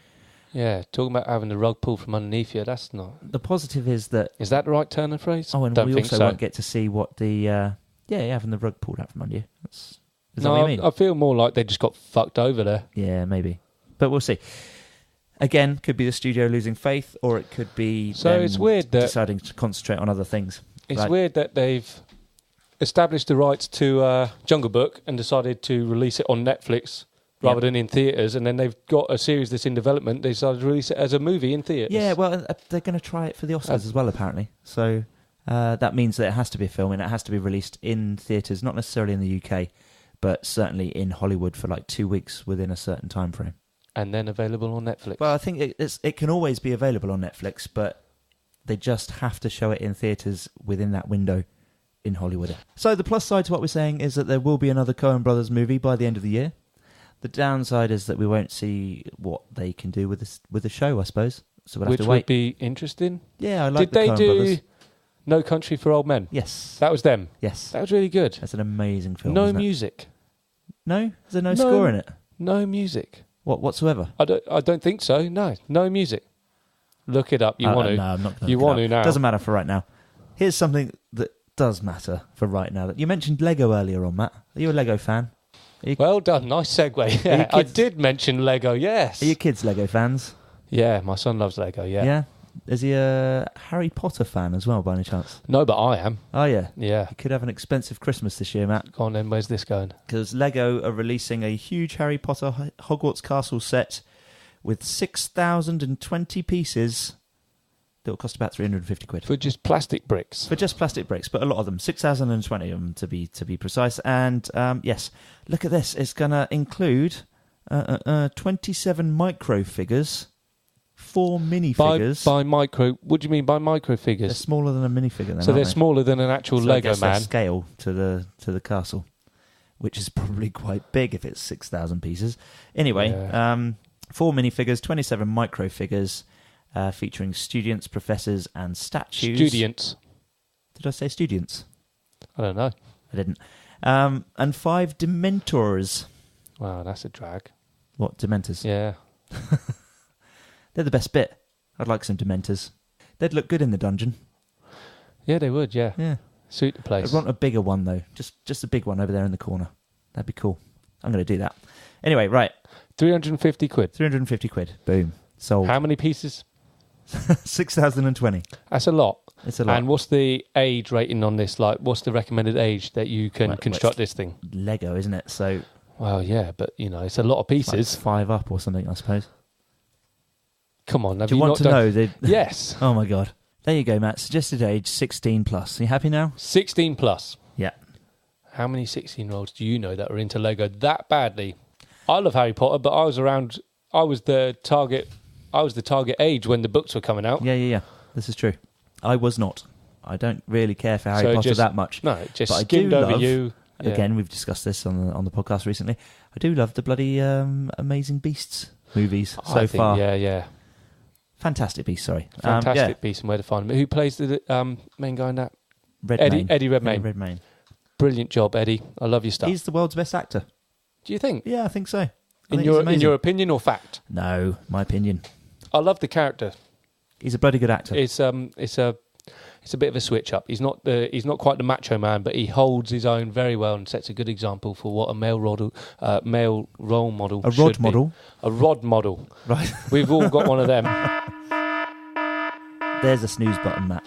Yeah, talking about having the rug pulled from underneath you, that's not... The positive is that... Is that the right turn of phrase? Oh, and Don't we think also so. won't get to see what the... having the rug pulled out from under you. Is that No, what you mean? I feel more like they just got fucked over there. Yeah, maybe. But we'll see. Again, could be the studio losing faith, or it could be So them it's weird that- deciding to concentrate on other things. It's Like- weird that they've established the rights to Jungle Book and decided to release it on Netflix rather than in theatres, and then they've got a series that's in development. They decided to release it as a movie in theatres. Yeah, well, they're going to try it for the Oscars as well, apparently. So that means that it has to be a film, and it has to be released in theatres, not necessarily in the UK, but certainly in Hollywood for like 2 weeks within a certain time frame. And then available on Netflix. Well, I think it can always be available on Netflix, but they just have to show it in theatres within that window in Hollywood. So the plus side to what we're saying is that there will be another Coen Brothers movie by the end of the year. The downside is that we won't see what they can do with the show, I suppose. So we'll have Which to would wait. be interesting. Yeah, I like Did the they Coen do Brothers. No Country for Old Men? Yes. That was them. Yes. That was really good. That's an amazing film. No isn't it? music. No? Is there no score in it? No music. What whatsoever? I don't think so. No music. Look it up. You want to? No, I'm not going to. You want to now? Doesn't matter for right now. Here's something that does matter for right now. You mentioned Lego earlier on, Matt. Are you a Lego fan? Well done. Nice segue. Yeah, I kids- did mention Lego. Yes. Are your kids Lego fans? Yeah, my son loves Lego. Yeah. Yeah? Is he a Harry Potter fan as well, by any chance? No, but I am. Oh, yeah. Yeah. You could have an expensive Christmas this year, Matt, Go on then. Where's this going? because Lego are releasing a huge Harry Potter Hogwarts Castle set with 6,020 pieces that will cost about 350 quid. For just plastic bricks. For just plastic bricks, but a lot of them, 6,020 of them to be precise. And yes, look at this. It's going to include 27 micro figures, 4 minifigures. By micro. What do you mean by micro They're figures? smaller than a minifigure. Then, So they're aren't they? smaller than an actual So I Lego guess their man. scale to the castle, which is probably quite big if it's 6,000 pieces. Anyway, Yeah. 4 minifigures, 27 micro figures, featuring students, professors, and statues. Students. Did I say students? I don't know. I didn't. And 5 Dementors. Wow, that's a drag. What, Dementors? Yeah. They're the best bit. I'd like some Dementors. They'd look good in the dungeon. Yeah, they would. Yeah. Yeah. Suit the place. I'd want a bigger one, though. Just a big one over there in the corner. That'd be cool. I'm going to do that. Anyway, right. 350 quid. 350 quid. Boom. Sold. How many pieces? 6,020. That's a lot. It's a lot. And what's the age rating on this? Like, what's the recommended age that you can construct this thing? Lego, isn't it? So, Well, yeah, but, it's a lot of pieces. like 5 up or something, I suppose. Come on, Do you want to know? Yes. Oh, my God. There you go, Matt. Suggested age 16 plus. Are you happy now? 16 plus. Yeah. How many 16-year-olds do you know that are into Lego that badly? I love Harry Potter, but I was the target age when the books were coming out. Yeah. This is true. I was not. I don't really care for Harry Potter that much. No, it just but skimmed over you. Yeah. Again, we've discussed this on the podcast recently. I do love the bloody Amazing Beasts movies so far. Yeah. Fantastic Beasts, sorry. Fantastic Beasts and Where to Find Them. Who plays the main guy in that? Eddie Redmayne. Brilliant job, Eddie. I love your stuff. He's the world's best actor. Do you think? Yeah, I think so. In your opinion or fact? No, my opinion. I love the character. He's a bloody good actor. It's a bit of a switch up. He's not quite the macho man, but he holds his own very well and sets a good example for what a male role model a should rod be. model. A rod model. Right. We've all got one of them. There's a snooze button, Matt.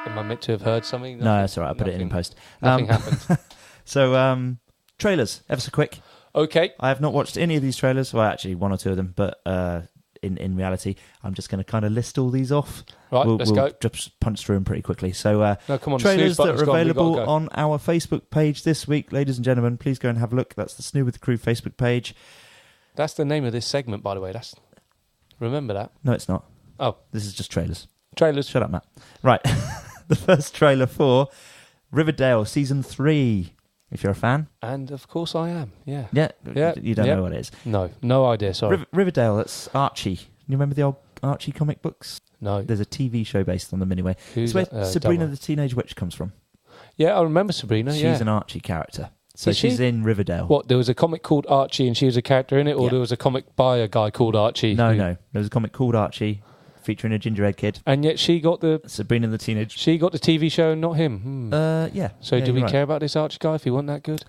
Am I meant to have heard something? No, that's all right. I put it in post. Nothing happened. So, trailers, ever so quick. Okay. I have not watched any of these trailers. Well, actually, one or two of them, but in reality, I'm just going to kind of list all these off. Right, let's go. Just punch through them pretty quickly. So, no, come on, trailers that are available go. on our Facebook page this week, ladies and gentlemen. Please go and have a look. That's the Snoo with the Crew Facebook page. That's the name of this segment, by the way. Remember that? No, it's not. Oh, this is just trailers. Trailers. Shut up, Matt. Right, the first trailer for Riverdale Season 3. If you're a fan. And of course I am, yeah. Yeah, you don't know what it is. No idea, sorry. Riverdale, that's Archie. You remember the old Archie comic books? No. There's a TV show based on them anyway. It's where Sabrina the Teenage Witch comes from. Yeah, I remember Sabrina, She's an Archie character. So she's in Riverdale. What, there was a comic called Archie and she was a character in it? Or there was a comic by a guy called Archie? No. There was a comic called Archie featuring a gingerhead kid. And yet she got the... Sabrina the Teenage... She got the TV show, not him. Yeah. So do we care about this Archie guy if he wasn't that good?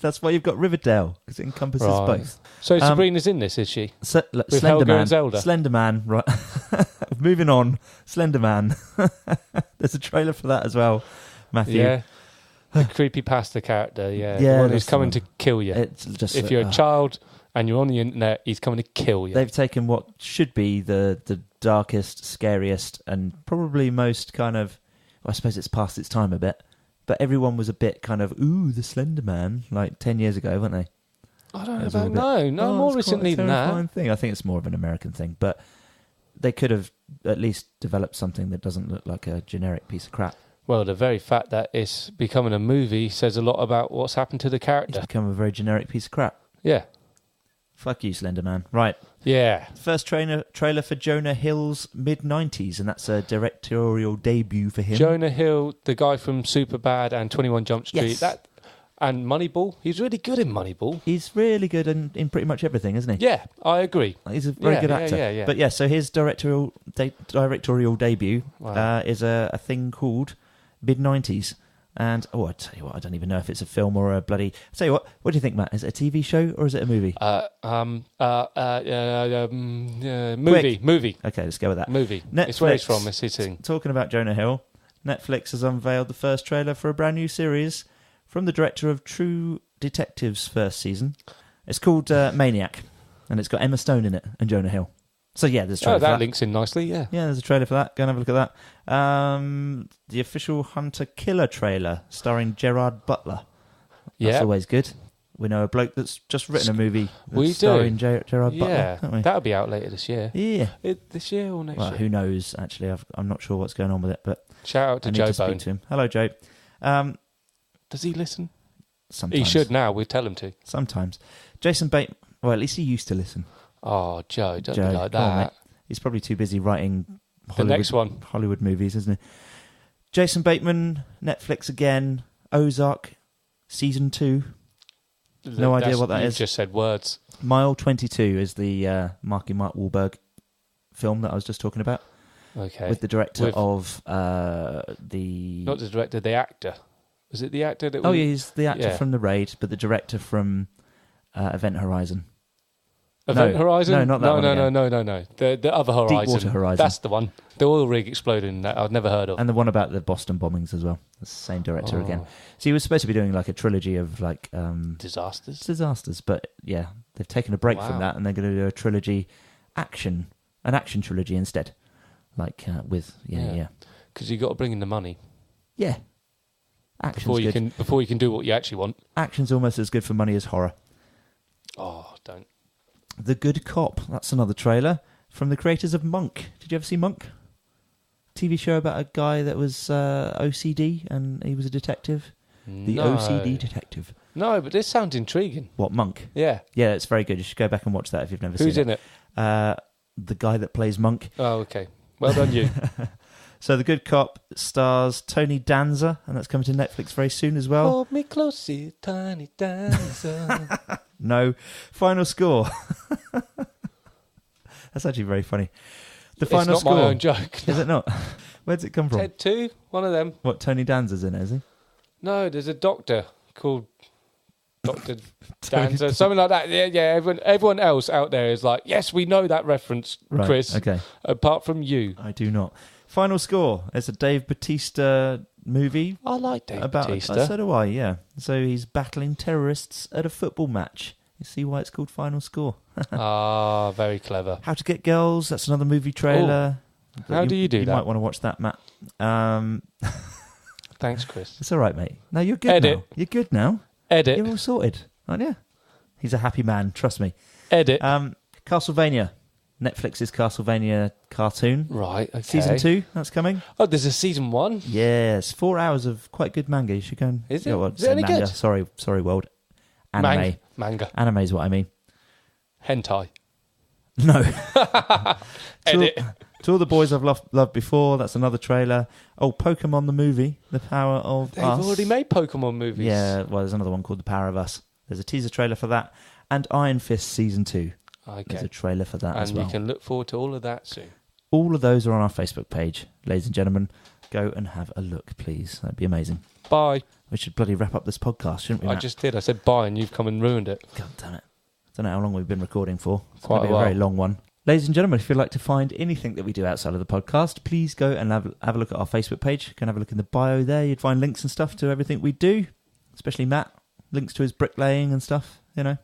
That's why you've got Riverdale, because it encompasses both. So Sabrina's in this, is she? With Helga and Zelda? Slender Man, right. Moving on, Slender Man. There's a trailer for that as well, Matthew. Yeah. The creepypasta character, yeah. Yeah, the one who's coming to kill you. It's just, if you're a child and you're on the internet, he's coming to kill you. They've taken what should be the darkest, scariest, and probably most kind of... Well, I suppose it's past its time a bit. But everyone was a bit kind of, ooh, the Slender Man, like 10 years ago, weren't they? I don't know. No, more recently than that. Thing. I think it's more of an American thing. But they could have at least developed something that doesn't look like a generic piece of crap. Well, the very fact that it's becoming a movie says a lot about what's happened to the character. It's become a very generic piece of crap. Yeah. Fuck you, Slender Man. Right. Yeah. First trailer for Jonah Hill's mid-90s, and that's a directorial debut for him. Jonah Hill, the guy from Superbad and 21 Jump Street. Yes. And Moneyball. He's really good in Moneyball. He's really good in pretty much everything, isn't he? Yeah, I agree. He's a very good actor. Yeah. But yeah, so his directorial debut is a thing called Mid-90s. And, I tell you what, I don't even know if it's a film or a bloody... I'll tell you what do you think, Matt? Is it a TV show or is it a movie? Movie. Okay, let's go with that. Movie. Netflix, it's where it's from, it's hitting. Talking about Jonah Hill, Netflix has unveiled the first trailer for a brand new series from the director of True Detective's first season. It's called Maniac, and it's got Emma Stone in it and Jonah Hill. So yeah, there's a trailer for that. Links in nicely, yeah. Yeah, there's a trailer for that. Go and have a look at that. The official Hunter Killer trailer starring Gerard Butler. That's always good. We know a bloke that's just written a movie starring Gerard Butler, don't we? That'll be out later this year. Yeah. This year or next year? Who knows, actually. I'm not sure what's going on with it, but... Shout out to Joe Bone. Speak to him. Hello, Joe. Does he listen? Sometimes. He should now. We tell him to. Sometimes. Jason Bateman... Well, at least he used to listen. Oh, Joe, don't be like that. He's probably too busy writing Hollywood movies, isn't he? Jason Bateman, Netflix again, Ozark, Season 2. No idea what that is. You just said words. Mile 22 is the Mark Wahlberg film that I was just talking about. Okay. With the director of the... Not the director, the actor. Was it the actor that... he's the actor from The Raid, but the director from Event Horizon. Event Horizon? No, not that one again. No. The other Horizon. Deepwater Horizon. That's the one. The oil rig exploding that I've never heard of. And the one about the Boston bombings as well. It's the same director again. So he was supposed to be doing like a trilogy of like... disasters. But yeah, they've taken a break from that and they're going to do a trilogy an action trilogy instead. Like with... Yeah. Because you've got to bring in the money. Yeah. Before you can do what you actually want. Action's almost as good for money as horror. Oh, don't. The Good Cop. That's another trailer from the creators of Monk. Did you ever see Monk? TV show about a guy that was OCD and he was a detective. The OCD detective. No, but this sounds intriguing. What, Monk? Yeah. Yeah, it's very good. You should go back and watch that if you've never seen it. Who's in it? The guy that plays Monk. Oh, okay. Well done, you. So The Good Cop stars Tony Danza, and that's coming to Netflix very soon as well. Hold me closely, Tony Danza. No. Final Score. That's actually very funny. It's not my own joke. Is it not? Where's it come from? Ted 2, one of them. What, Tony Danza's in it, is he? No, there's a doctor called Dr. Danza, something like that. Yeah. Everyone else out there is like, yes, we know that reference, right, Chris. Okay. Apart from you. I do not. Final Score. It's a Dave Bautista movie. I like Dave Bautista. So do I, yeah. So he's battling terrorists at a football match. You see why it's called Final Score. Very clever. How to Get Girls. That's another movie trailer. How do you do that? You might want to watch that, Matt. Thanks, Chris. It's all right, mate. No, you're good now. You're good now. Edit. You're all sorted, aren't you? He's a happy man, trust me. Edit. Castlevania. Netflix's Castlevania cartoon. Right, okay. Season 2, that's coming. Oh, there's a season 1? Yes, 4 hours of quite good manga. You should go and... Is it? Is it any manga. good? Sorry, world. Anime. Manga. Anime is what I mean. Hentai. No. Edit. To all the boys I've loved before, that's another trailer. Oh, Pokemon the movie, The Power of Us. They've already made Pokemon movies. Yeah, well, there's another one called The Power of Us. There's a teaser trailer for that. And Iron Fist Season 2. Okay. There's a trailer for that as well. And you can look forward to all of that soon. All of those are on our Facebook page, ladies and gentlemen. Go and have a look, please. That'd be amazing. Bye. We should bloody wrap up this podcast, shouldn't we, Matt? I just did. I said bye and you've come and ruined it. God damn it. I don't know how long we've been recording for. It's Quite going to be a very long one. Ladies and gentlemen, if you'd like to find anything that we do outside of the podcast, please go and have a look at our Facebook page. You can have a look in the bio there. You'd find links and stuff to everything we do, especially Matt. Links to his bricklaying and stuff, you know.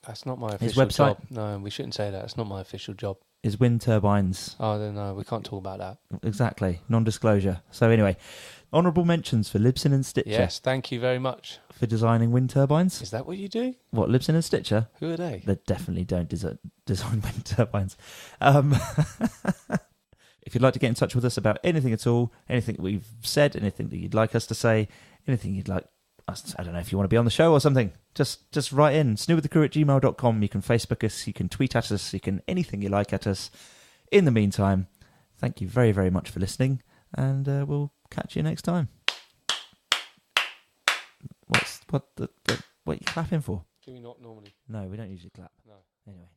That's not my official website. job. No, we shouldn't say that. It's not my official job. His wind turbines. Oh, no, we can't talk about that. Exactly. Non-disclosure. So anyway, honourable mentions for Libsyn and Stitcher. Yes, thank you very much. For designing wind turbines. Is that what you do? What, Libsyn and Stitcher? Who are they? They definitely don't design wind turbines. If you'd like to get in touch with us about anything at all, anything that we've said, anything that you'd like us to say, anything you'd like us, I don't know, if you want to be on the show or something, just write in, snewwiththecrew@gmail.com. You can Facebook us, you can tweet at us, you can anything you like at us. In the meantime, thank you very, very much for listening, and we'll catch you next time. What are you clapping for? Do we not normally? No, we don't usually clap. No. Anyway.